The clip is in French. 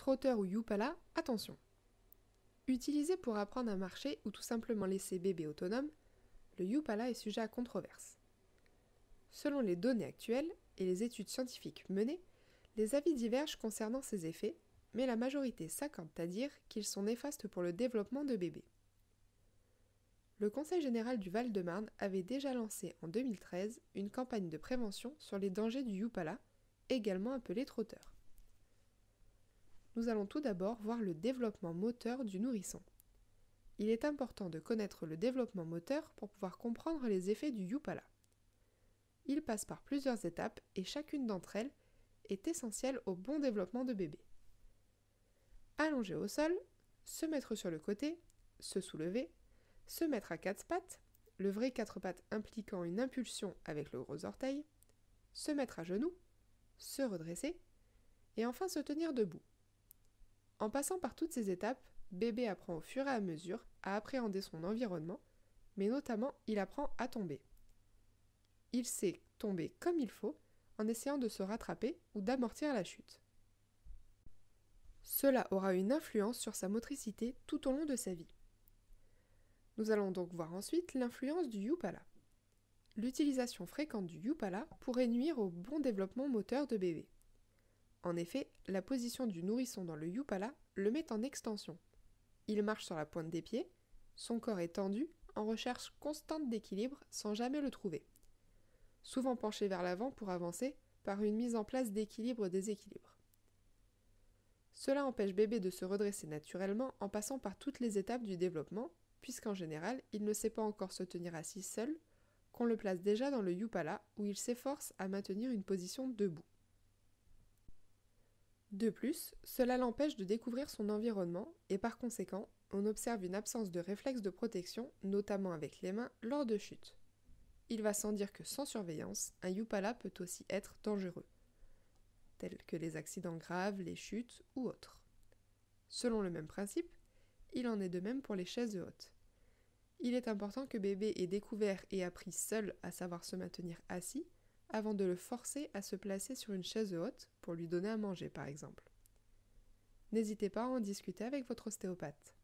Trotteur ou Yupala, attention. Utilisé pour apprendre à marcher ou tout simplement laisser bébé autonome, le Yupala est sujet à controverse. Selon les données actuelles et les études scientifiques menées, les avis divergent concernant ses effets, mais la majorité s'accorde à dire qu'ils sont néfastes pour le développement de bébés. Le Conseil général du Val-de-Marne avait déjà lancé en 2013 une campagne de prévention sur les dangers du Yupala, également appelé trotteur. Nous allons tout d'abord voir le développement moteur du nourrisson. Il est important de connaître le développement moteur pour pouvoir comprendre les effets du Yupala. Il passe par plusieurs étapes et chacune d'entre elles est essentielle au bon développement de bébé. Allonger au sol, se mettre sur le côté, se soulever, se mettre à quatre pattes, le vrai quatre pattes impliquant une impulsion avec le gros orteil, se mettre à genoux, se redresser et enfin se tenir debout. En passant par toutes ces étapes, bébé apprend au fur et à mesure à appréhender son environnement, mais notamment il apprend à tomber. Il sait tomber comme il faut en essayant de se rattraper ou d'amortir la chute. Cela aura une influence sur sa motricité tout au long de sa vie. Nous allons donc voir ensuite l'influence du Yupala. L'utilisation fréquente du Yupala pourrait nuire au bon développement moteur de bébé. En effet, la position du nourrisson dans le Yupala le met en extension. Il marche sur la pointe des pieds, son corps est tendu, en recherche constante d'équilibre sans jamais le trouver. Souvent penché vers l'avant pour avancer par une mise en place d'équilibre-déséquilibre. Cela empêche bébé de se redresser naturellement en passant par toutes les étapes du développement, puisqu'en général, il ne sait pas encore se tenir assis seul, qu'on le place déjà dans le Yupala où il s'efforce à maintenir une position debout. De plus, cela l'empêche de découvrir son environnement et par conséquent, on observe une absence de réflexe de protection, notamment avec les mains, lors de chutes. Il va sans dire que sans surveillance, un Yupala peut aussi être dangereux, tels que les accidents graves, les chutes ou autres. Selon le même principe, il en est de même pour les chaises hautes. Il est important que bébé ait découvert et appris seul à savoir se maintenir assis avant de le forcer à se placer sur une chaise haute pour lui donner à manger par exemple. N'hésitez pas à en discuter avec votre ostéopathe.